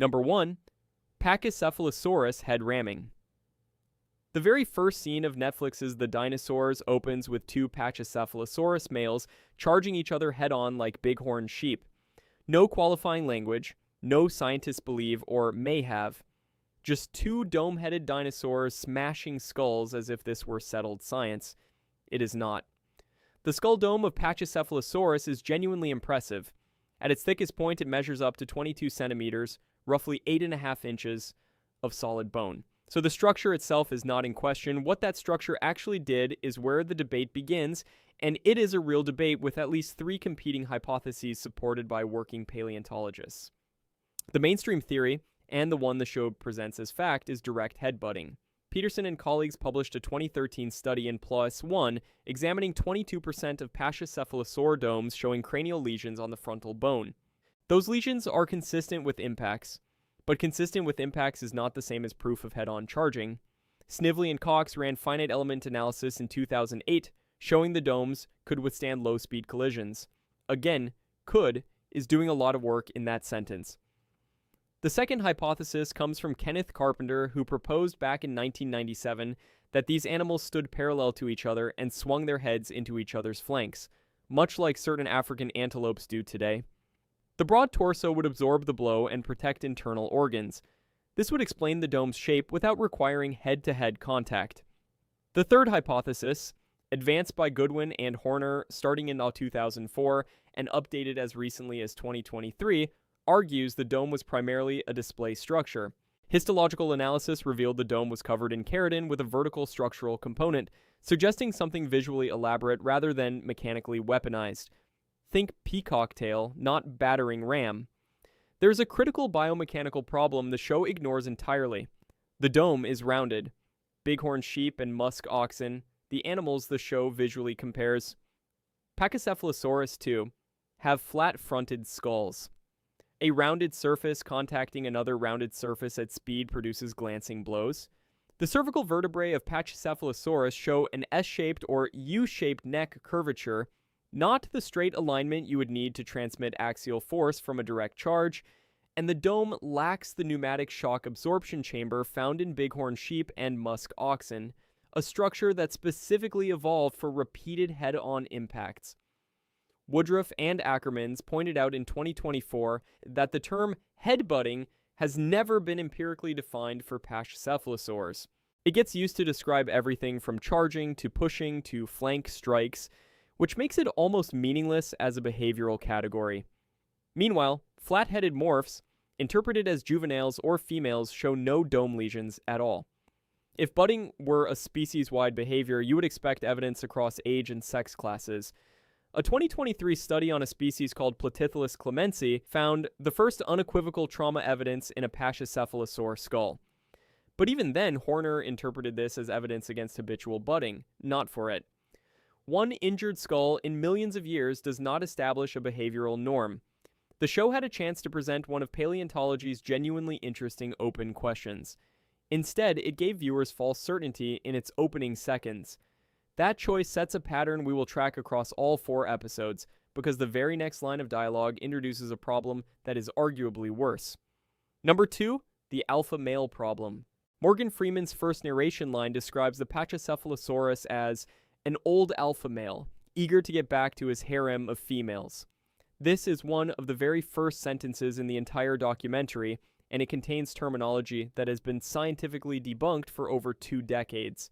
Number 1. Pachycephalosaurus Head-Ramming. The very first scene of Netflix's The Dinosaurs opens with two Pachycephalosaurus males charging each other head-on like bighorn sheep. No qualifying language, no scientists believe or may have. Just two dome-headed dinosaurs smashing skulls as if this were settled science. It is not. The skull dome of Pachycephalosaurus is genuinely impressive. At its thickest point, it measures up to 22 centimeters, roughly 8.5 inches of solid bone. So the structure itself is not in question. What that structure actually did is where the debate begins, and it is a real debate with at least 3 competing hypotheses supported by working paleontologists. The mainstream theory, and the one the show presents as fact, is direct headbutting. Peterson and colleagues published a 2013 study in PLOS One examining 22% of Pachycephalosaur domes showing cranial lesions on the frontal bone. Those lesions are consistent with impacts, but consistent with impacts is not the same as proof of head-on charging. Snively and Cox ran finite element analysis in 2008, showing the domes could withstand low-speed collisions. Again, could is doing a lot of work in that sentence. The second hypothesis comes from Kenneth Carpenter, who proposed back in 1997 that these animals stood parallel to each other and swung their heads into each other's flanks, much like certain African antelopes do today. The broad torso would absorb the blow and protect internal organs. This would explain the dome's shape without requiring head-to-head contact. The third hypothesis, advanced by Goodwin and Horner starting in 2004 and updated as recently as 2023, argues the dome was primarily a display structure. Histological analysis revealed the dome was covered in keratin with a vertical structural component, suggesting something visually elaborate rather than mechanically weaponized. Think peacock tail, not battering ram. There's a critical biomechanical problem the show ignores entirely. The dome is rounded. Bighorn sheep and musk oxen, the animals the show visually compares. Pachycephalosaurus, too, have flat-fronted skulls. A rounded surface contacting another rounded surface at speed produces glancing blows. The cervical vertebrae of Pachycephalosaurus show an S-shaped or U-shaped neck curvature, not the straight alignment you would need to transmit axial force from a direct charge, and the dome lacks the pneumatic shock absorption chamber found in bighorn sheep and musk oxen, a structure that specifically evolved for repeated head-on impacts. Woodruff and Ackermans pointed out in 2024 that the term headbutting has never been empirically defined for Pachycephalosaurs. It gets used to describe everything from charging to pushing to flank strikes, which makes it almost meaningless as a behavioral category. Meanwhile, flat-headed morphs, interpreted as juveniles or females, show no dome lesions at all. If butting were a species-wide behavior, you would expect evidence across age and sex classes. A 2023 study on a species called Platythelus clemensi found the first unequivocal trauma evidence in a Pachycephalosaur skull. But even then, Horner interpreted this as evidence against habitual butting, not for it. One injured skull in millions of years does not establish a behavioral norm. The show had a chance to present one of paleontology's genuinely interesting open questions. Instead, it gave viewers false certainty in its opening seconds. That choice sets a pattern we will track across all 4 episodes, because the very next line of dialogue introduces a problem that is arguably worse. Number 2, the alpha male problem. Morgan Freeman's first narration line describes the Pachycephalosaurus as an old alpha male, eager to get back to his harem of females. This is one of the very first sentences in the entire documentary, and it contains terminology that has been scientifically debunked for over 2 decades.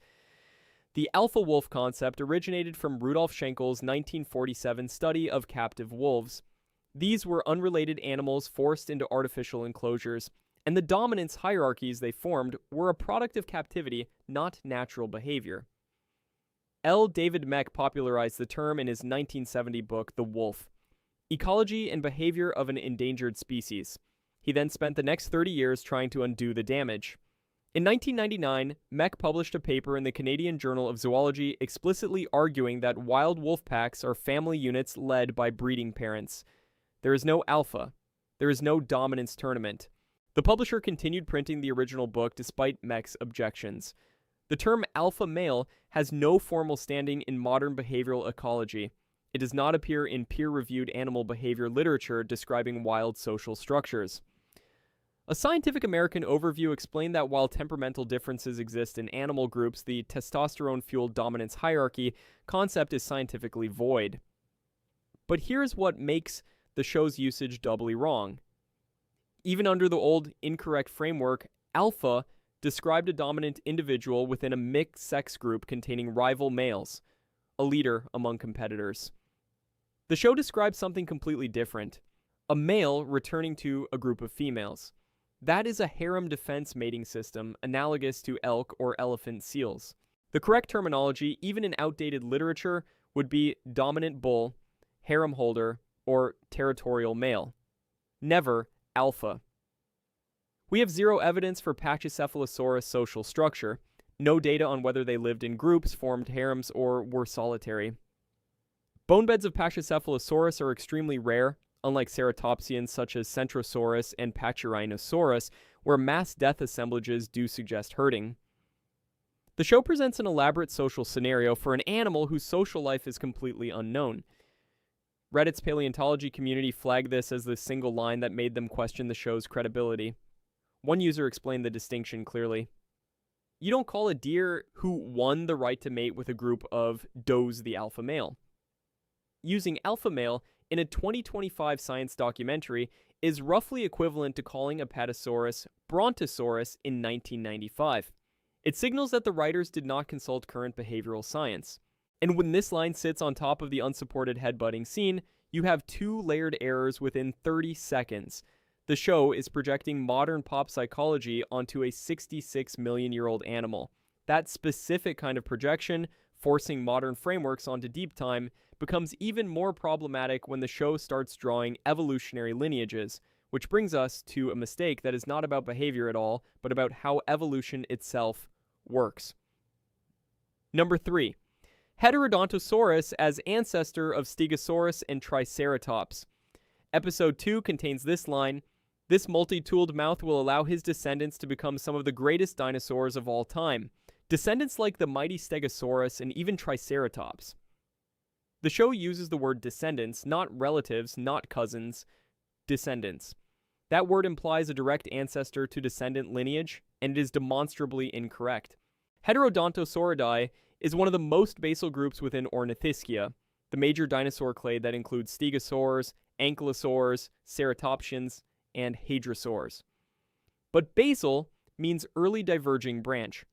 The alpha wolf concept originated from Rudolf Schenkel's 1947 study of captive wolves. These were unrelated animals forced into artificial enclosures, and the dominance hierarchies they formed were a product of captivity, not natural behavior. L. David Mech popularized the term in his 1970 book, The Wolf: Ecology and Behavior of an Endangered Species. He then spent the next 30 years trying to undo the damage. In 1999, Mech published a paper in the Canadian Journal of Zoology explicitly arguing that wild wolf packs are family units led by breeding parents. There is no alpha. There is no dominance tournament. The publisher continued printing the original book despite Mech's objections. The term alpha male has no formal standing in modern behavioral ecology. It does not appear in peer-reviewed animal behavior literature describing wild social structures. A Scientific American overview explained that while temperamental differences exist in animal groups, the testosterone-fueled dominance hierarchy concept is scientifically void. But here's what makes the show's usage doubly wrong. Even under the old incorrect framework, alpha described a dominant individual within a mixed sex group containing rival males, a leader among competitors. The show describes something completely different, a male returning to a group of females. That is a harem defense mating system analogous to elk or elephant seals. The correct terminology, even in outdated literature, would be dominant bull, harem holder, or territorial male. Never alpha. We have zero evidence for Pachycephalosaurus' social structure, no data on whether they lived in groups, formed harems, or were solitary. Bone beds of Pachycephalosaurus are extremely rare, unlike ceratopsians such as Centrosaurus and Pachyrhinosaurus, where mass death assemblages do suggest herding. The show presents an elaborate social scenario for an animal whose social life is completely unknown. Reddit's paleontology community flagged this as the single line that made them question the show's credibility. One user explained the distinction clearly. You don't call a deer who won the right to mate with a group of does the alpha male. Using alpha male in a 2025 science documentary is roughly equivalent to calling Apatosaurus Brontosaurus in 1995. It signals that the writers did not consult current behavioral science. And when this line sits on top of the unsupported headbutting scene, you have two layered errors within 30 seconds. The show is projecting modern pop psychology onto a 66-million-year-old animal. That specific kind of projection, forcing modern frameworks onto deep time, becomes even more problematic when the show starts drawing evolutionary lineages, which brings us to a mistake that is not about behavior at all, but about how evolution itself works. Number 3. Heterodontosaurus as ancestor of Stegosaurus and Triceratops. Episode 2 contains this line, "This multi-tooled mouth will allow his descendants to become some of the greatest dinosaurs of all time. Descendants like the mighty Stegosaurus and even Triceratops." The show uses the word descendants, not relatives, not cousins, descendants. That word implies a direct ancestor to descendant lineage, and it is demonstrably incorrect. Heterodontosauridae is one of the most basal groups within Ornithischia, the major dinosaur clade that includes Stegosaurs, Ankylosaurs, Ceratopsians, and Hadrosaurs. But basal means early diverging branch.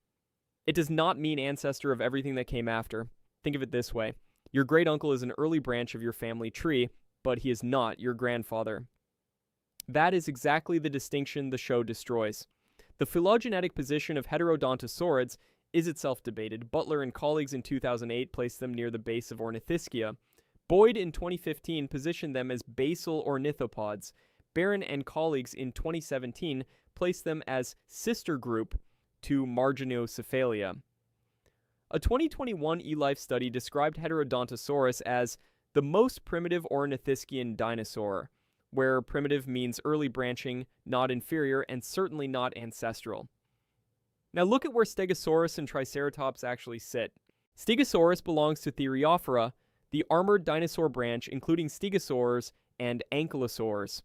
It does not mean ancestor of everything that came after. Think of it this way. Your great-uncle is an early branch of your family tree, but he is not your grandfather. That is exactly the distinction the show destroys. The phylogenetic position of Heterodontosaurids is itself debated. Butler and colleagues in 2008 placed them near the base of Ornithischia. Boyd in 2015 positioned them as basal ornithopods. Barron and colleagues in 2017 placed them as sister group to Marginocephalia. A 2021 eLife study described Heterodontosaurus as the most primitive Ornithischian dinosaur, where primitive means early branching, not inferior, and certainly not ancestral. Now look at where Stegosaurus and Triceratops actually sit. Stegosaurus belongs to Theriophora, the armored dinosaur branch including Stegosaurs and Ankylosaurs.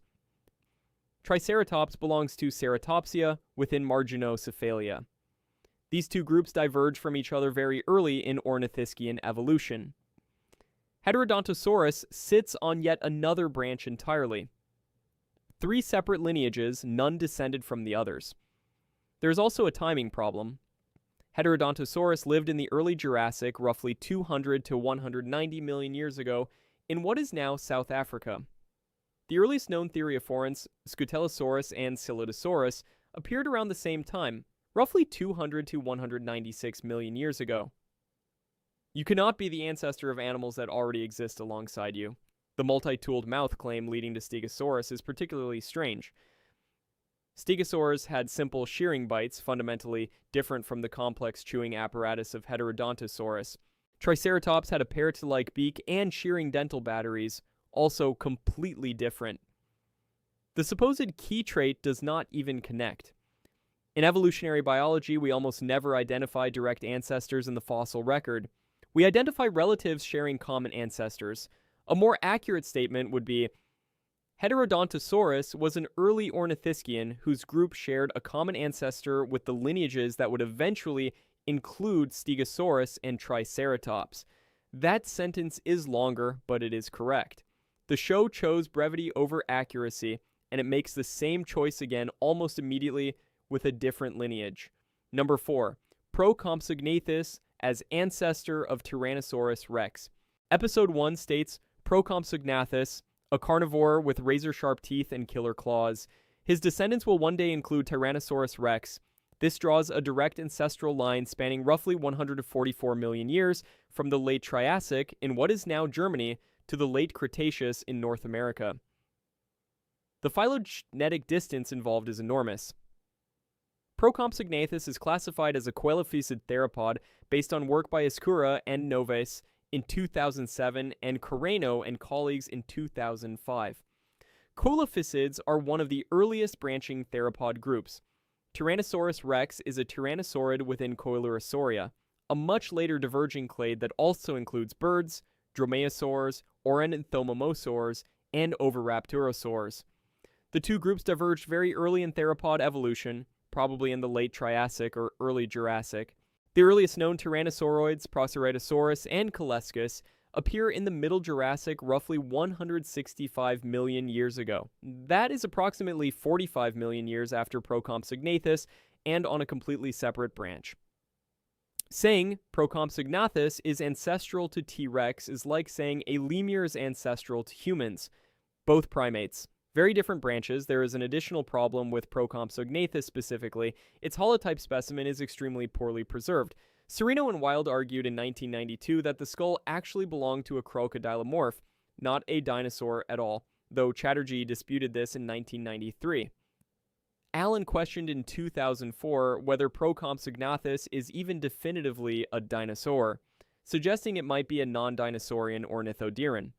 Triceratops belongs to Ceratopsia within Marginocephalia. These two groups diverge from each other very early in Ornithischian evolution. Heterodontosaurus sits on yet another branch entirely. 3 separate lineages, none descended from the others. There is also a timing problem. Heterodontosaurus lived in the early Jurassic, roughly 200 to 190 million years ago, in what is now South Africa. The earliest known theriophorans, Scutellosaurus and Silodosaurus, appeared around the same time, roughly 200 to 196 million years ago. You cannot be the ancestor of animals that already exist alongside you. The multi-tooled mouth claim leading to Stegosaurus is particularly strange. Stegosaurs had simple shearing bites, fundamentally different from the complex chewing apparatus of Heterodontosaurus. Triceratops had a parrot-like beak and shearing dental batteries, also completely different. The supposed key trait does not even connect. In evolutionary biology, we almost never identify direct ancestors in the fossil record. We identify relatives sharing common ancestors. A more accurate statement would be, Heterodontosaurus was an early ornithischian whose group shared a common ancestor with the lineages that would eventually include Stegosaurus and Triceratops. That sentence is longer, but it is correct. The show chose brevity over accuracy, and it makes the same choice again almost immediately with a different lineage. Number 4. Procompsognathus as ancestor of Tyrannosaurus rex. Episode 1 states Procompsognathus, a carnivore with razor-sharp teeth and killer claws. His descendants will one day include Tyrannosaurus rex. This draws a direct ancestral line spanning roughly 144 million years from the late Triassic in what is now Germany to the late Cretaceous in North America. The phylogenetic distance involved is enormous. Procompsognathus is classified as a coelophysid theropod based on work by Escura and Noves in 2007 and Carreno and colleagues in 2005. Coelophysids are one of the earliest branching theropod groups. Tyrannosaurus rex is a tyrannosaurid within Coelurosauria, a much later diverging clade that also includes birds, dromaeosaurs, ornithomomosaurs, and oviraptorosaurs. The two groups diverged very early in theropod evolution, probably in the late Triassic or early Jurassic. The earliest known tyrannosauroids, Proceratosaurus and Coelescus, appear in the Middle Jurassic roughly 165 million years ago. That is approximately 45 million years after Procompsognathus and on a completely separate branch. Saying Procompsognathus is ancestral to T-Rex is like saying a lemur is ancestral to humans, both primates. Very different branches. There is an additional problem with Procompsognathus specifically. Its holotype specimen is extremely poorly preserved. Serino and Wild argued in 1992 that the skull actually belonged to a crocodilomorph, not a dinosaur at all, though Chatterjee disputed this in 1993. Allen questioned in 2004 whether Procompsognathus is even definitively a dinosaur, suggesting it might be a non-dinosaurian ornithodeiron.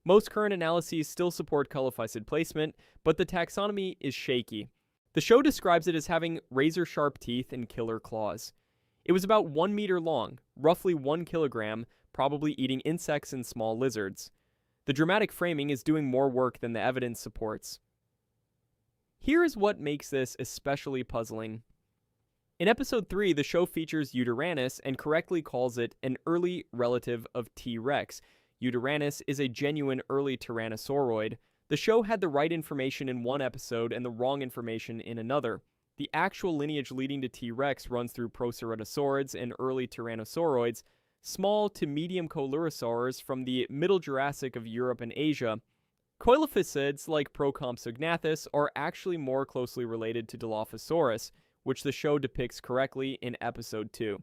Most current analyses still support coelophysid placement, but the taxonomy is shaky. The show describes it as having razor-sharp teeth and killer claws. It was about 1 meter long, roughly 1 kilogram, probably eating insects and small lizards. The dramatic framing is doing more work than the evidence supports. Here is what makes this especially puzzling. In episode 3, the show features Yutyrannus and correctly calls it an early relative of T-Rex. Yutyrannus is a genuine early tyrannosauroid. The show had the right information in one episode and the wrong information in another. The actual lineage leading to T-Rex runs through Proceratosaurids and early tyrannosauroids, small to medium coelurosaurs from the Middle Jurassic of Europe and Asia. Coelophysids like Procompsognathus are actually more closely related to Dilophosaurus, which the show depicts correctly in episode 2.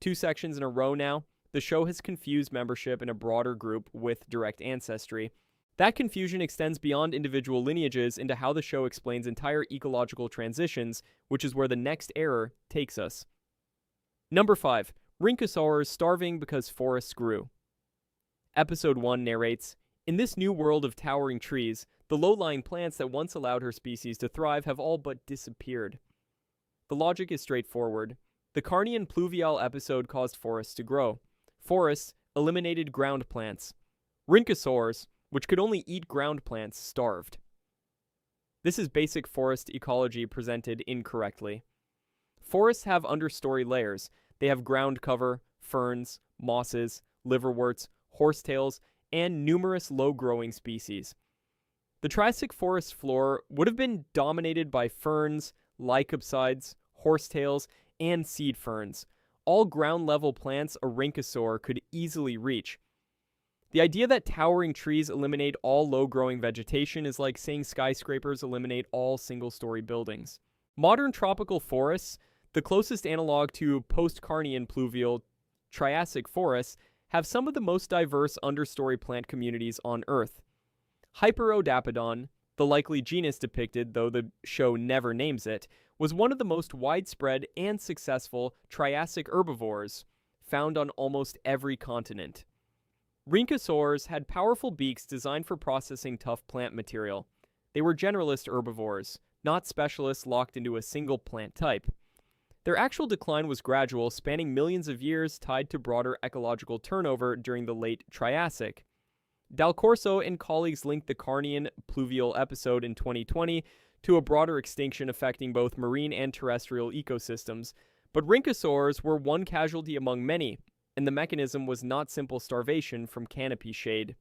2 sections in a row now. The show has confused membership in a broader group with direct ancestry. That confusion extends beyond individual lineages into how the show explains entire ecological transitions, which is where the next error takes us. Number 5. Rhynchosaurs starving because forests grew. Episode 1 narrates, "In this new world of towering trees, the low-lying plants that once allowed her species to thrive have all but disappeared." The logic is straightforward. The Carnian pluvial episode caused forests to grow. Forests eliminated ground plants. Rhynchosaurs, which could only eat ground plants, starved. This is basic forest ecology presented incorrectly. Forests have understory layers. They have ground cover, ferns, mosses, liverworts, horsetails, and numerous low-growing species. The Triassic forest floor would have been dominated by ferns, lycopsides, horsetails, and seed ferns, all ground-level plants a rhynchosaur could easily reach. The idea that towering trees eliminate all low-growing vegetation is like saying skyscrapers eliminate all single-story buildings. Modern tropical forests, the closest analog to post-Carnian pluvial Triassic forests, have some of the most diverse understory plant communities on Earth. Hyperodapodon, the likely genus depicted, though the show never names it, was one of the most widespread and successful Triassic herbivores, found on almost every continent. Rhynchosaurs had powerful beaks designed for processing tough plant material. They were generalist herbivores, not specialists locked into a single plant type. Their actual decline was gradual, spanning millions of years tied to broader ecological turnover during the late Triassic. Dal Corso and colleagues linked the Carnian pluvial episode in 2020 to a broader extinction affecting both marine and terrestrial ecosystems. But Rhynchosaurs were one casualty among many, and the mechanism was not simple starvation from canopy shade.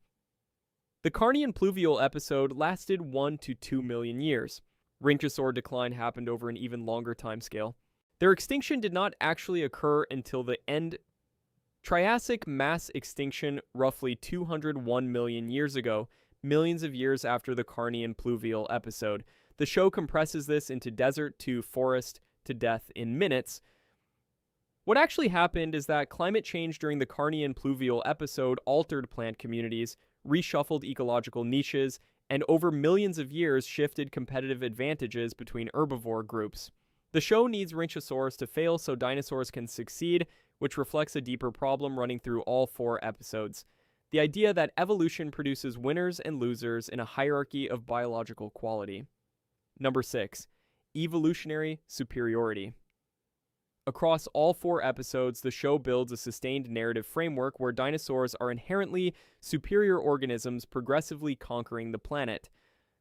The Carnian pluvial episode lasted 1 to 2 million years. Rhynchosaur decline happened over an even longer timescale. Their extinction did not actually occur until the end Triassic mass extinction roughly 201 million years ago, millions of years after the Carnian pluvial episode. The show compresses this into desert to forest to death in minutes. What actually happened is that climate change during the Carnian pluvial episode altered plant communities, reshuffled ecological niches, and over millions of years shifted competitive advantages between herbivore groups. The show needs Rhynchosaurs to fail so dinosaurs can succeed, which reflects a deeper problem running through all 4 episodes. The idea that evolution produces winners and losers in a hierarchy of biological quality. Number 6. Evolutionary Superiority. Across all 4 episodes, the show builds a sustained narrative framework where dinosaurs are inherently superior organisms progressively conquering the planet.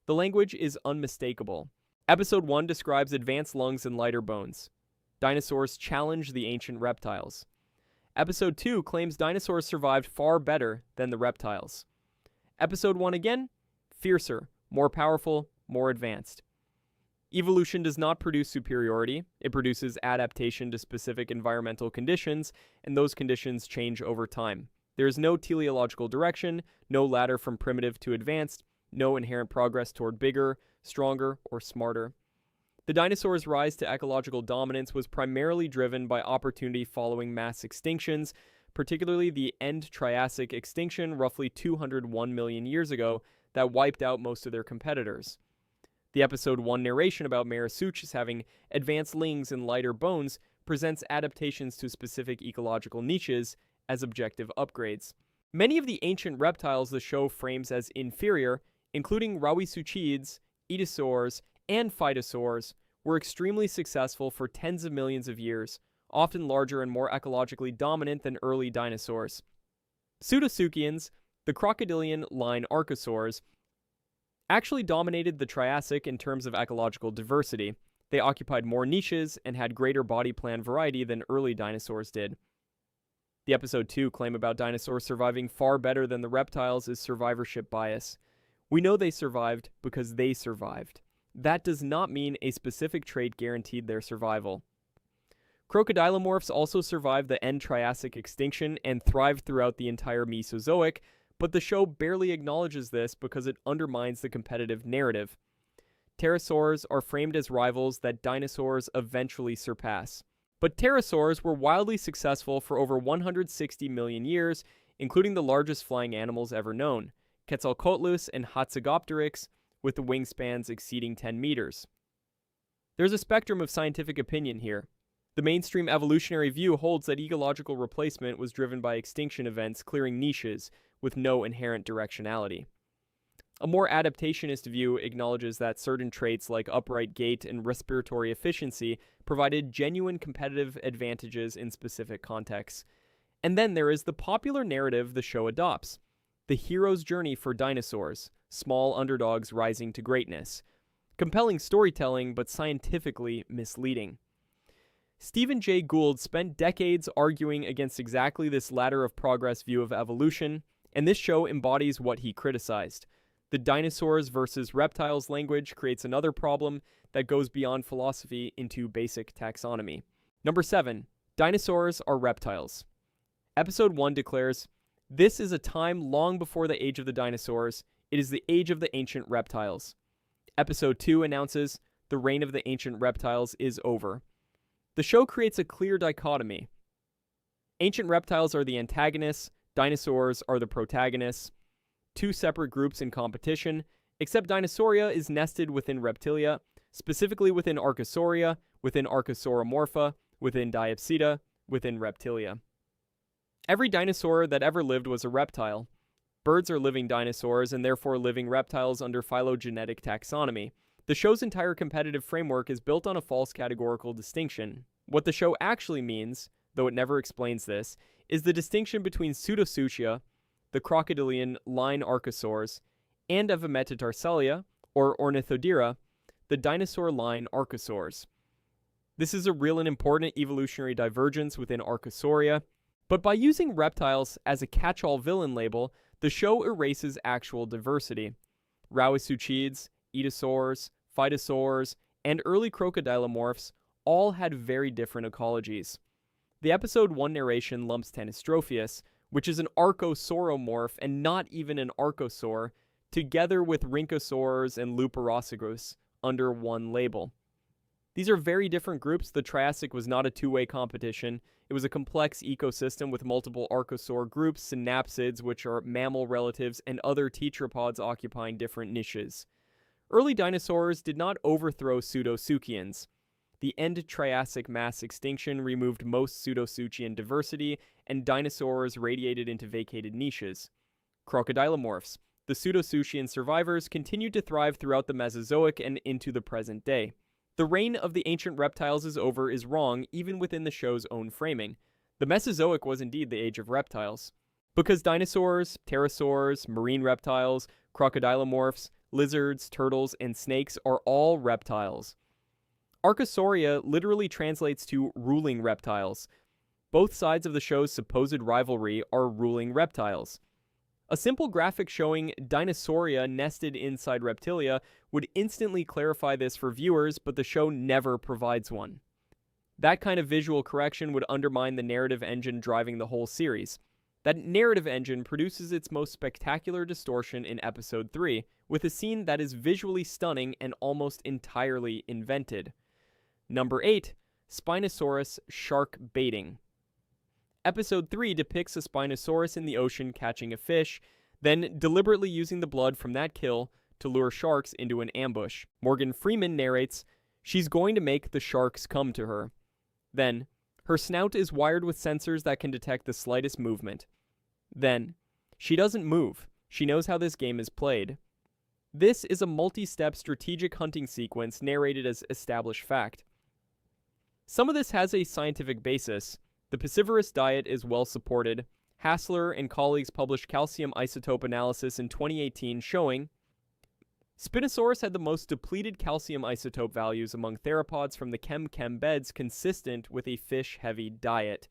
The language is unmistakable. Episode 1 describes advanced lungs and lighter bones. Dinosaurs challenge the ancient reptiles. Episode 2 claims dinosaurs survived far better than the reptiles. Episode 1 again, fiercer, more powerful, more advanced. Evolution does not produce superiority. It produces adaptation to specific environmental conditions, and those conditions change over time. There is no teleological direction, no ladder from primitive to advanced, no inherent progress toward bigger, stronger, or smarter. The dinosaurs' rise to ecological dominance was primarily driven by opportunity following mass extinctions, particularly the end Triassic extinction roughly 201 million years ago that wiped out most of their competitors. The episode 1 narration about Marisuchus having advanced lings and lighter bones presents adaptations to specific ecological niches as objective upgrades. Many of the ancient reptiles the show frames as inferior, including Rauisuchids, Etosaurs, and Phytosaurs, were extremely successful for tens of millions of years, often larger and more ecologically dominant than early dinosaurs. Pseudosuchians, the crocodilian line Archosaurs, actually dominated the Triassic in terms of ecological diversity. They occupied more niches and had greater body plan variety than early dinosaurs did. The episode 2 claim about dinosaurs surviving far better than the reptiles is survivorship bias. We know they survived because they survived. That does not mean a specific trait guaranteed their survival. Crocodilomorphs also survived the end Triassic extinction and thrived throughout the entire Mesozoic, but the show barely acknowledges this because it undermines the competitive narrative. Pterosaurs are framed as rivals that dinosaurs eventually surpass. But pterosaurs were wildly successful for over 160 million years, including the largest flying animals ever known, Quetzalcoatlus and Hatzegopteryx, with the wingspans exceeding 10 meters. There's a spectrum of scientific opinion here. The mainstream evolutionary view holds that ecological replacement was driven by extinction events clearing niches with no inherent directionality. A more adaptationist view acknowledges that certain traits like upright gait and respiratory efficiency provided genuine competitive advantages in specific contexts. And then there is the popular narrative the show adopts: the hero's journey for dinosaurs, small underdogs rising to greatness. Compelling storytelling, but scientifically misleading. Stephen Jay Gould spent decades arguing against exactly this ladder of progress view of evolution, and this show embodies what he criticized. The dinosaurs versus reptiles language creates another problem that goes beyond philosophy into basic taxonomy. Number 7. Dinosaurs Are Reptiles. Episode 1 declares, "This is a time long before the age of the dinosaurs. It is the age of the ancient reptiles." Episode 2 announces, "The reign of the ancient reptiles is over." The show creates a clear dichotomy. Ancient reptiles are the antagonists, dinosaurs are the protagonists. Two separate groups in competition, except Dinosauria is nested within Reptilia, specifically within Archosauria, within Archosauromorpha, within Diapsida, within Reptilia. Every dinosaur that ever lived was a reptile. Birds are living dinosaurs and therefore living reptiles under phylogenetic taxonomy. The show's entire competitive framework is built on a false categorical distinction. What the show actually means, though it never explains this, is the distinction between Pseudosuchia, the crocodilian line archosaurs, and of a metatarsalia, or ornithodira, the dinosaur line archosaurs. This is a real and important evolutionary divergence within Archosauria, but by using reptiles as a catch-all villain label, the show erases actual diversity. Rauisuchids, Etosaurs, Phytosaurs, and early crocodilomorphs all had very different ecologies. The episode 1 narration lumps Tanystropheus, which is an archosauromorph and not even an archosaur, together with Rhynchosaurs and Luperosaurus under one label. These are very different groups. The Triassic was not a two-way competition. It was a complex ecosystem with multiple archosaur groups, synapsids, which are mammal relatives, and other tetrapods occupying different niches. Early dinosaurs did not overthrow pseudosuchians. The end Triassic mass extinction removed most pseudosuchian diversity, and dinosaurs radiated into vacated niches. Crocodilomorphs, the pseudosuchian survivors, continued to thrive throughout the Mesozoic and into the present day. The reign of the ancient reptiles is over is wrong even within the show's own framing. The Mesozoic was indeed the age of reptiles. Because dinosaurs, pterosaurs, marine reptiles, crocodilomorphs, lizards, turtles, and snakes are all reptiles. Archosauria literally translates to ruling reptiles. Both sides of the show's supposed rivalry are ruling reptiles. A simple graphic showing Dinosauria nested inside Reptilia would instantly clarify this for viewers, but the show never provides one. That kind of visual correction would undermine the narrative engine driving the whole series. That narrative engine produces its most spectacular distortion in Episode 3, with a scene that is visually stunning and almost entirely invented. Number 8. Spinosaurus Shark-Baiting. Episode 3 depicts a Spinosaurus in the ocean catching a fish, then deliberately using the blood from that kill to lure sharks into an ambush. Morgan Freeman narrates, "She's going to make the sharks come to her." Then, her snout is wired with sensors that can detect the slightest movement. Then, she doesn't move. She knows how this game is played. This is a multi-step strategic hunting sequence narrated as established fact. Some of this has a scientific basis. The piscivorous diet is well supported. Hassler and colleagues published calcium isotope analysis in 2018 showing Spinosaurus had the most depleted calcium isotope values among theropods from the chem beds consistent with a fish-heavy diet.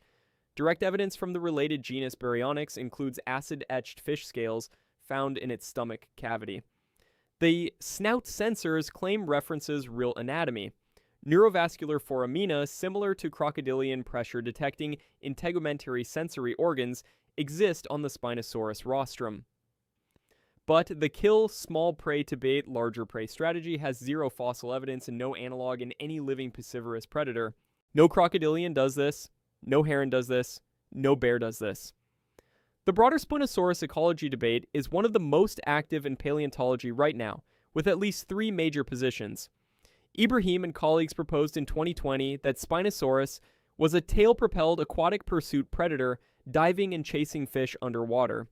Direct evidence from the related genus Baryonyx includes acid-etched fish scales found in its stomach cavity. The snout sensors claim references real anatomy. Neurovascular foramina, similar to crocodilian pressure-detecting integumentary sensory organs, exist on the Spinosaurus rostrum. But the kill small prey to bait larger prey strategy has zero fossil evidence and no analog in any living piscivorous predator. No crocodilian does this, no heron does this, no bear does this. The broader Spinosaurus ecology debate is one of the most active in paleontology right now, with at least 3 major positions. Ibrahim and colleagues proposed in 2020 that Spinosaurus was a tail-propelled aquatic pursuit predator diving and chasing fish underwater.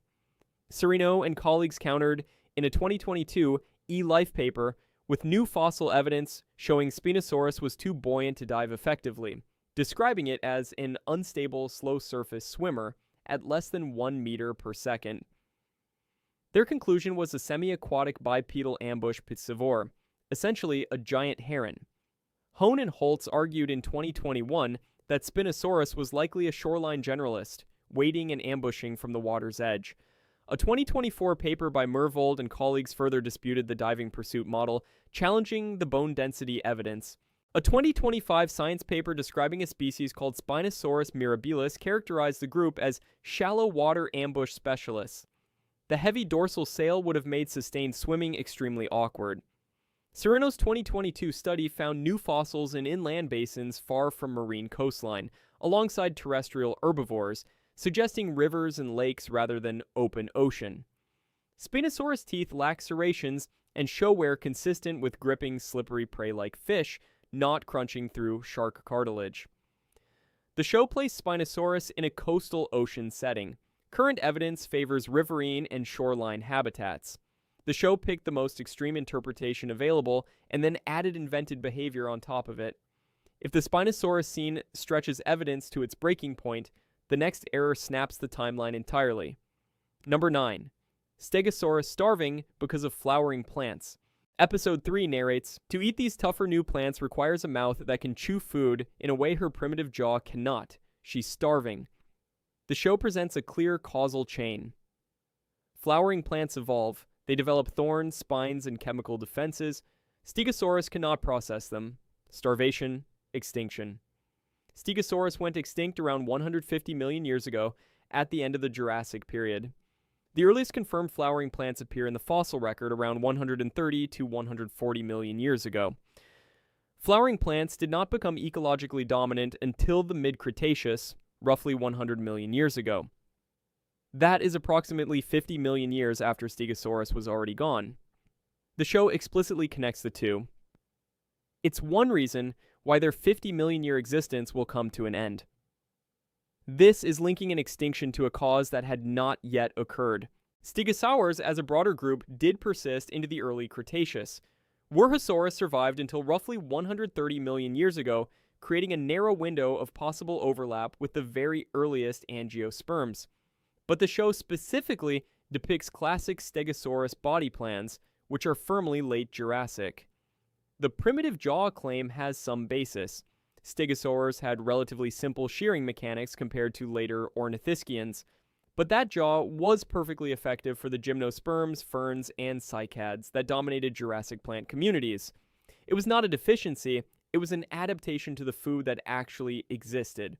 Serino and colleagues countered in a 2022 eLife paper with new fossil evidence showing Spinosaurus was too buoyant to dive effectively, describing it as an unstable slow-surface swimmer at less than 1 meter per second. Their conclusion was a semi-aquatic bipedal ambush piscivore, essentially a giant heron. Hone and Holtz argued in 2021 that Spinosaurus was likely a shoreline generalist, waiting and ambushing from the water's edge. A 2024 paper by Mervold and colleagues further disputed the diving pursuit model, challenging the bone density evidence. A 2025 science paper describing a species called Spinosaurus mirabilis characterized the group as shallow water ambush specialists. The heavy dorsal sail would have made sustained swimming extremely awkward. Serino's 2022 study found new fossils in inland basins far from marine coastline, alongside terrestrial herbivores, suggesting rivers and lakes rather than open ocean. Spinosaurus teeth lack serrations and show wear consistent with gripping slippery prey-like fish, not crunching through shark cartilage. The show placed Spinosaurus in a coastal ocean setting. Current evidence favors riverine and shoreline habitats. The show picked the most extreme interpretation available and then added invented behavior on top of it. If the Spinosaurus scene stretches evidence to its breaking point, the next error snaps the timeline entirely. Number 9. Stegosaurus starving because of flowering plants. Episode 3 narrates, "To eat these tougher new plants requires a mouth that can chew food in a way her primitive jaw cannot. She's starving." The show presents a clear causal chain. Flowering plants evolve. They develop thorns, spines, and chemical defenses. Stegosaurus cannot process them. Starvation, extinction. Stegosaurus went extinct around 150 million years ago at the end of the Jurassic period. The earliest confirmed flowering plants appear in the fossil record around 130 to 140 million years ago. Flowering plants did not become ecologically dominant until the mid-Cretaceous, roughly 100 million years ago. That is approximately 50 million years after Stegosaurus was already gone. The show explicitly connects the two. It's one reason why their 50 million year existence will come to an end. This is linking an extinction to a cause that had not yet occurred. Stegosaurs as a broader group did persist into the early Cretaceous. Rhynchosaurs survived until roughly 130 million years ago, creating a narrow window of possible overlap with the very earliest angiosperms. But the show specifically depicts classic Stegosaurus body plans, which are firmly late Jurassic. The primitive jaw claim has some basis. Stegosaurs had relatively simple shearing mechanics compared to later ornithischians, but that jaw was perfectly effective for the gymnosperms, ferns, and cycads that dominated Jurassic plant communities. It was not a deficiency, it was an adaptation to the food that actually existed.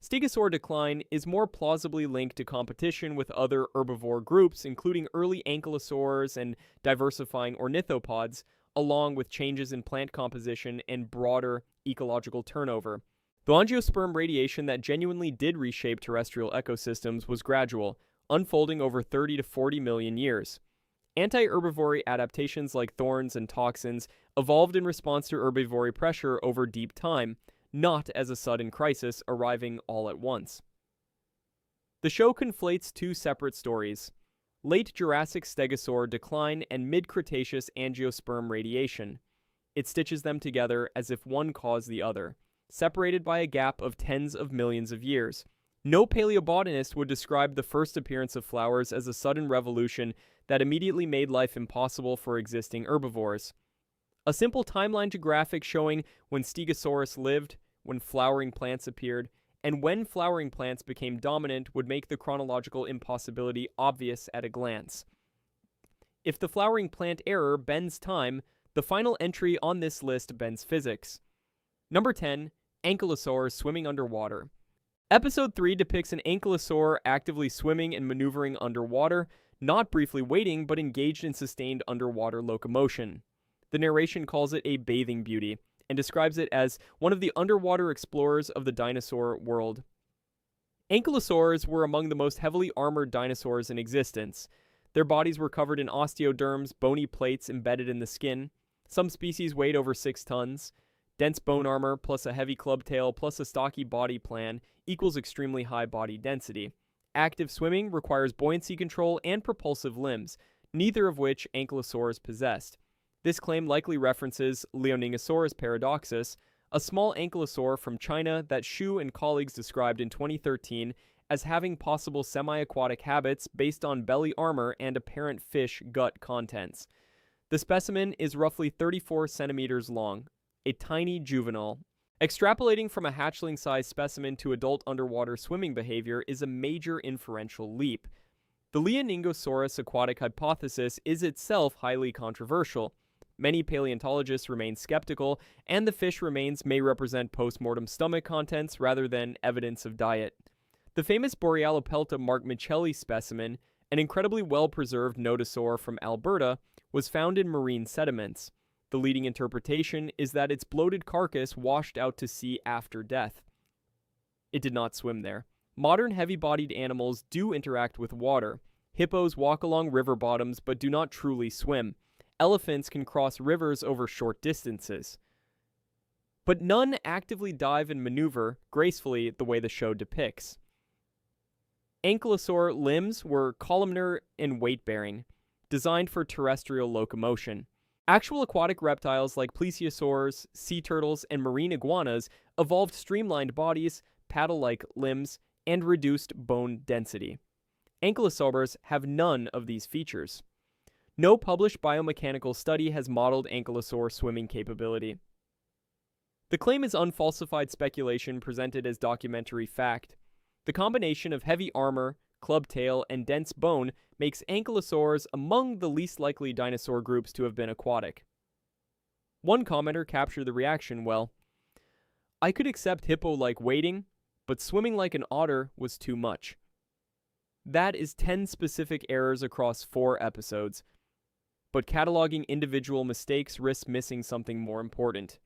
Stegosaur decline is more plausibly linked to competition with other herbivore groups, including early Ankylosaurs and diversifying ornithopods, along with changes in plant composition and broader ecological turnover. The angiosperm radiation that genuinely did reshape terrestrial ecosystems was gradual, unfolding over 30 to 40 million years. Anti-herbivory adaptations like thorns and toxins evolved in response to herbivory pressure over deep time, not as a sudden crisis arriving all at once. The show conflates two separate stories: late Jurassic stegosaur decline and mid-Cretaceous angiosperm radiation. It stitches them together as if one caused the other, separated by a gap of tens of millions of years. No paleobotanist would describe the first appearance of flowers as a sudden revolution that immediately made life impossible for existing herbivores. A simple timeline to graphic showing when Stegosaurus lived, when flowering plants appeared, and when flowering plants became dominant would make the chronological impossibility obvious at a glance. If the flowering plant error bends time, the final entry on this list bends physics. Number 10. Ankylosaurs swimming underwater. Episode 3 depicts an ankylosaur actively swimming and maneuvering underwater, not briefly waiting, but engaged in sustained underwater locomotion. The narration calls it a bathing beauty, and describes it as one of the underwater explorers of the dinosaur world. Ankylosaurs were among the most heavily armored dinosaurs in existence. Their bodies were covered in osteoderms, bony plates embedded in the skin. Some species weighed over 6 tons. Dense bone armor plus a heavy club tail plus a stocky body plan equals extremely high body density. Active swimming requires buoyancy control and propulsive limbs, neither of which ankylosaurs possessed. This claim likely references Rhynchosaurus paradoxus, a small ankylosaur from China that Xu and colleagues described in 2013 as having possible semi-aquatic habits based on belly armor and apparent fish gut contents. The specimen is roughly 34 centimeters long, a tiny juvenile. Extrapolating from a hatchling-sized specimen to adult underwater swimming behavior is a major inferential leap. The Rhynchosaurus aquatic hypothesis is itself highly controversial. Many paleontologists remain skeptical, and the fish remains may represent post-mortem stomach contents rather than evidence of diet. The famous Borealopelta Mark Michelli specimen, an incredibly well-preserved nodosaur from Alberta, was found in marine sediments. The leading interpretation is that its bloated carcass washed out to sea after death. It did not swim there. Modern heavy-bodied animals do interact with water. Hippos walk along river bottoms but do not truly swim. Elephants can cross rivers over short distances. But none actively dive and maneuver gracefully the way the show depicts. Ankylosaur limbs were columnar and weight-bearing, designed for terrestrial locomotion. Actual aquatic reptiles like plesiosaurs, sea turtles, and marine iguanas evolved streamlined bodies, paddle-like limbs, and reduced bone density. Ankylosaurs have none of these features. No published biomechanical study has modeled ankylosaur swimming capability. The claim is unfalsified speculation presented as documentary fact. The combination of heavy armor, club tail, and dense bone makes ankylosaurs among the least likely dinosaur groups to have been aquatic. One commenter captured the reaction well. I could accept hippo-like wading, but swimming like an otter was too much. That is 10 specific errors across 4 episodes. But cataloging individual mistakes risks missing something more important.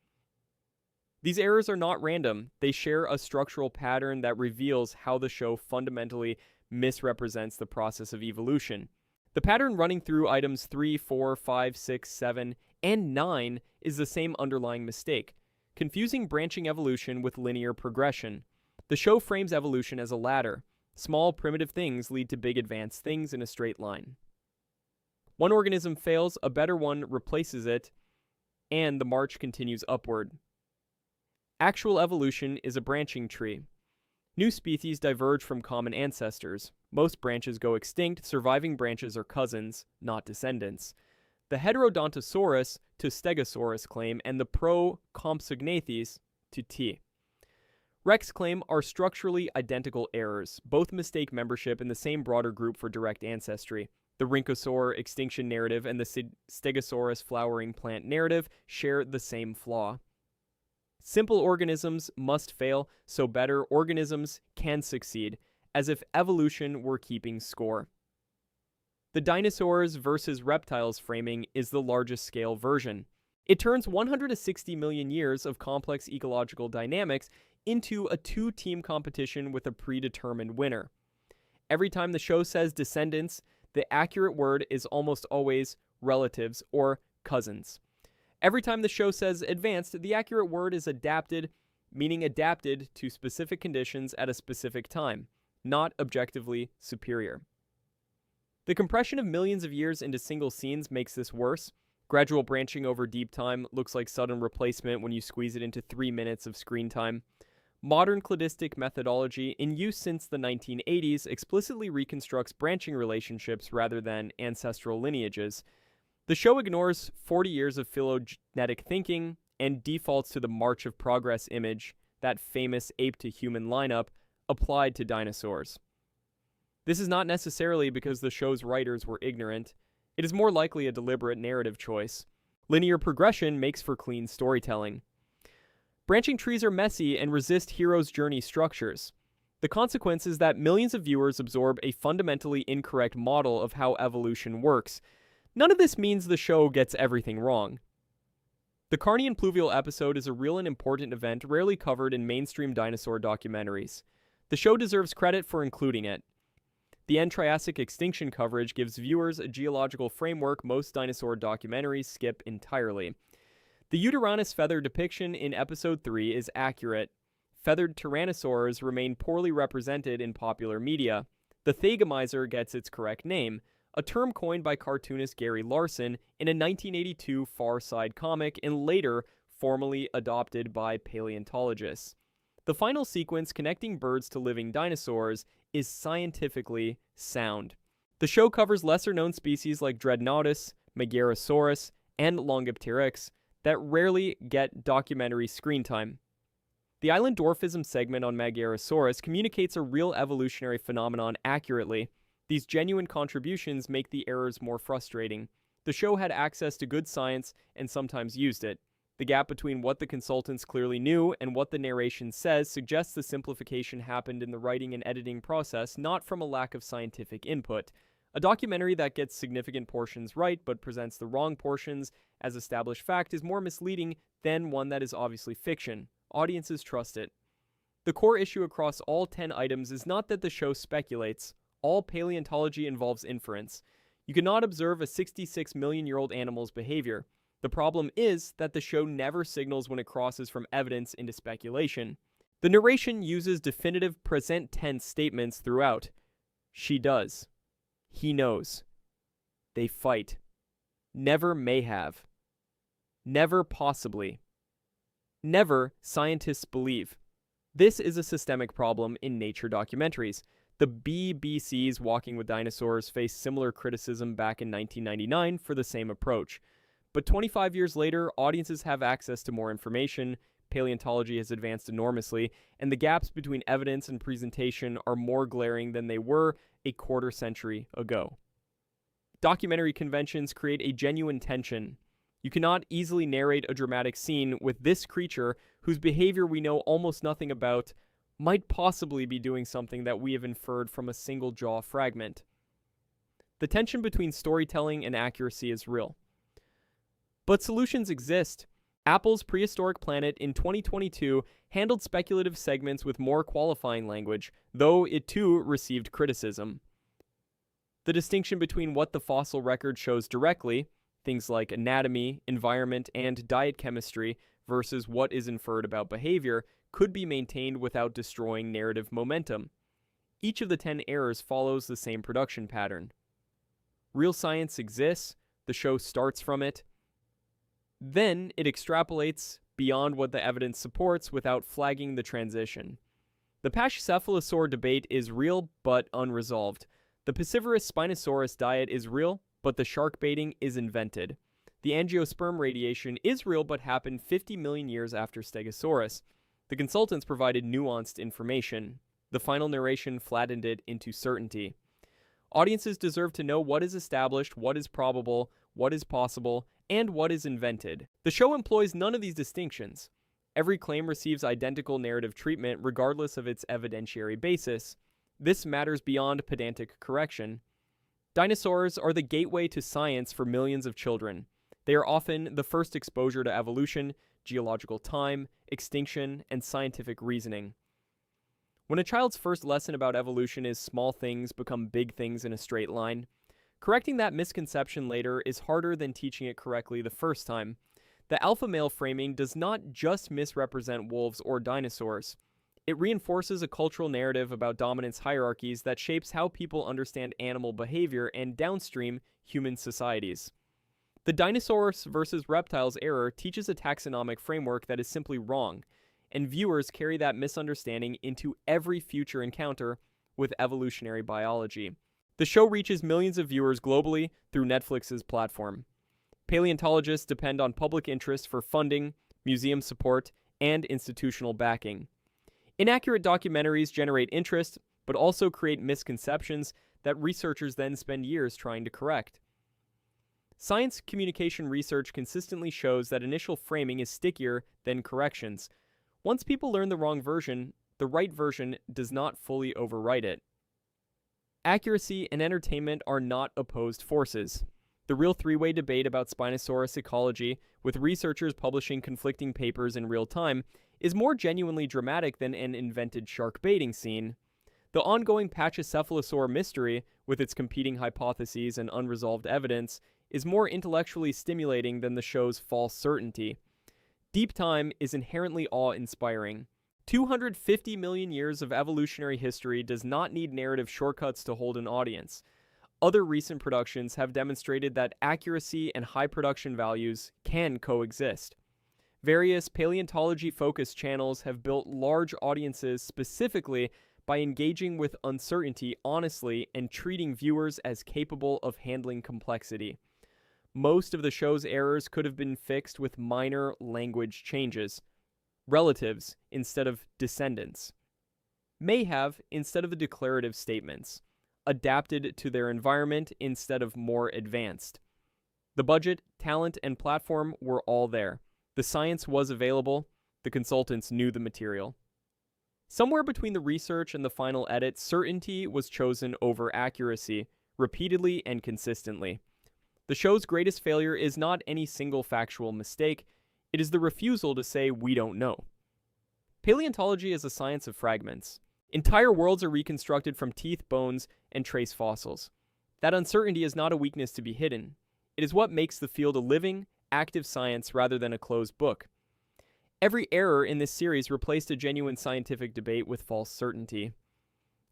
These errors are not random. They share a structural pattern that reveals how the show fundamentally misrepresents the process of evolution. The pattern running through items 3, 4, 5, 6, 7, and 9 is the same underlying mistake, confusing branching evolution with linear progression. The show frames evolution as a ladder. Small, primitive things lead to big, advanced things in a straight line. One organism fails, a better one replaces it, and the march continues upward. Actual evolution is a branching tree. New species diverge from common ancestors. Most branches go extinct, surviving branches are cousins, not descendants. The Heterodontosaurus to Stegosaurus claim and the Procompsognathus to T. Rex claim are structurally identical errors. Both mistake membership in the same broader group for direct ancestry. The Rhynchosaur extinction narrative and the Stegosaurus flowering plant narrative share the same flaw. Simple organisms must fail, so better organisms can succeed, as if evolution were keeping score. The dinosaurs versus reptiles framing is the largest scale version. It turns 160 million years of complex ecological dynamics into a 2-team competition with a predetermined winner. Every time the show says descendants, the accurate word is almost always relatives or cousins. Every time the show says advanced, the accurate word is adapted, meaning adapted to specific conditions at a specific time, not objectively superior. The compression of millions of years into single scenes makes this worse. Gradual branching over deep time looks like sudden replacement when you squeeze it into 3 minutes of screen time. Modern cladistic methodology, in use since the 1980s, explicitly reconstructs branching relationships rather than ancestral lineages. The show ignores 40 years of phylogenetic thinking and defaults to the March of Progress image, that famous ape-to-human lineup, applied to dinosaurs. This is not necessarily because the show's writers were ignorant. It is more likely a deliberate narrative choice. Linear progression makes for clean storytelling. Branching trees are messy and resist hero's journey structures. The consequence is that millions of viewers absorb a fundamentally incorrect model of how evolution works. None of this means the show gets everything wrong. The Carnian pluvial episode is a real and important event rarely covered in mainstream dinosaur documentaries. The show deserves credit for including it. The end Triassic extinction coverage gives viewers a geological framework most dinosaur documentaries skip entirely. The Uteranus feather depiction in Episode 3 is accurate. Feathered tyrannosaurs remain poorly represented in popular media. The Thagomizer gets its correct name, a term coined by cartoonist Gary Larson in a 1982 Far Side comic and later formally adopted by paleontologists. The final sequence connecting birds to living dinosaurs is scientifically sound. The show covers lesser-known species like Dreadnoughtus, Megarosaurus, and Longipteryx that rarely get documentary screen time. The island dwarfism segment on Megarosaurus communicates a real evolutionary phenomenon accurately. These genuine contributions make the errors more frustrating. The show had access to good science and sometimes used it. The gap between what the consultants clearly knew and what the narration says suggests the simplification happened in the writing and editing process, not from a lack of scientific input. A documentary that gets significant portions right but presents the wrong portions as established fact is more misleading than one that is obviously fiction. Audiences trust it. The core issue across all 10 items is not that the show speculates. All paleontology involves inference. You cannot observe a 66 million-year-old animal's behavior. The problem is that the show never signals when it crosses from evidence into speculation. The narration uses definitive present tense statements throughout. She does. He knows. They fight. Never may have. Never possibly. Never scientists believe. This is a systemic problem in nature documentaries. The BBC's Walking with Dinosaurs faced similar criticism back in 1999 for the same approach. But 25 years later, audiences have access to more information, paleontology has advanced enormously, and the gaps between evidence and presentation are more glaring than they were a quarter century ago. Documentary conventions create a genuine tension. You cannot easily narrate a dramatic scene with this creature whose behavior we know almost nothing about might possibly be doing something that we have inferred from a single jaw fragment. The tension between storytelling and accuracy is real. But solutions exist. Apple's Prehistoric Planet in 2022 handled speculative segments with more qualifying language, though it too received criticism. The distinction between what the fossil record shows directly, things like anatomy, environment, and diet chemistry, versus what is inferred about behavior, could be maintained without destroying narrative momentum. Each of the 10 errors follows the same production pattern. Real science exists, the show starts from it, then it extrapolates beyond what the evidence supports without flagging the transition. The Pachycephalosaur debate is real but unresolved. The piscivorous Spinosaurus diet is real, but the shark baiting is invented. The angiosperm radiation is real but happened 50 million years after Stegosaurus. The consultants provided nuanced information. The final narration flattened it into certainty. Audiences deserve to know what is established, what is probable, what is possible, and what is invented. The show employs none of these distinctions. Every claim receives identical narrative treatment regardless of its evidentiary basis. This matters beyond pedantic correction. Dinosaurs are the gateway to science for millions of children. They are often the first exposure to evolution, geological time, extinction, and scientific reasoning. When a child's first lesson about evolution is small things become big things in a straight line, correcting that misconception later is harder than teaching it correctly the first time. The alpha male framing does not just misrepresent wolves or dinosaurs. It reinforces a cultural narrative about dominance hierarchies that shapes how people understand animal behavior and downstream human societies. The dinosaurs versus reptiles error teaches a taxonomic framework that is simply wrong, and viewers carry that misunderstanding into every future encounter with evolutionary biology. The show reaches millions of viewers globally through Netflix's platform. Paleontologists depend on public interest for funding, museum support, and institutional backing. Inaccurate documentaries generate interest, but also create misconceptions that researchers then spend years trying to correct. Science communication research consistently shows that initial framing is stickier than corrections. Once people learn the wrong version, the right version does not fully overwrite it. Accuracy and entertainment are not opposed forces. The real three-way debate about Spinosaurus ecology, with researchers publishing conflicting papers in real time, is more genuinely dramatic than an invented shark baiting scene. The ongoing Pachycephalosaur mystery, with its competing hypotheses and unresolved evidence, is more intellectually stimulating than the show's false certainty. Deep time is inherently awe-inspiring. 250 million years of evolutionary history does not need narrative shortcuts to hold an audience. Other recent productions have demonstrated that accuracy and high production values can coexist. Various paleontology-focused channels have built large audiences specifically by engaging with uncertainty honestly and treating viewers as capable of handling complexity. Most of the show's errors could have been fixed with minor language changes. Relatives instead of descendants. May have instead of the declarative statements. Adapted to their environment instead of more advanced. The budget, talent, and platform were all there. The science was available. The consultants knew the material. Somewhere between the research and the final edit, certainty was chosen over accuracy, repeatedly and consistently. The show's greatest failure is not any single factual mistake, it is the refusal to say we don't know. Paleontology is a science of fragments. Entire worlds are reconstructed from teeth, bones, and trace fossils. That uncertainty is not a weakness to be hidden. It is what makes the field a living, active science rather than a closed book. Every error in this series replaced a genuine scientific debate with false certainty.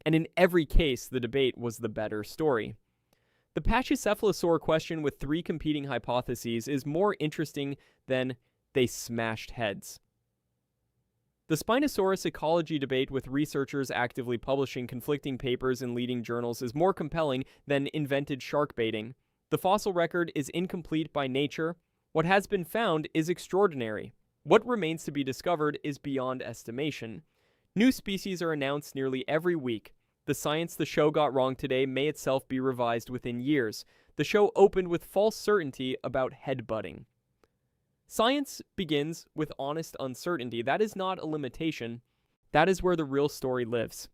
And in every case, the debate was the better story. The Pachycephalosaur question with 3 competing hypotheses is more interesting than they smashed heads. The Spinosaurus ecology debate, with researchers actively publishing conflicting papers in leading journals, is more compelling than invented shark baiting. The fossil record is incomplete by nature. What has been found is extraordinary. What remains to be discovered is beyond estimation. New species are announced nearly every week. The science the show got wrong today may itself be revised within years. The show opened with false certainty about headbutting. Science begins with honest uncertainty. That is not a limitation. That is where the real story lives.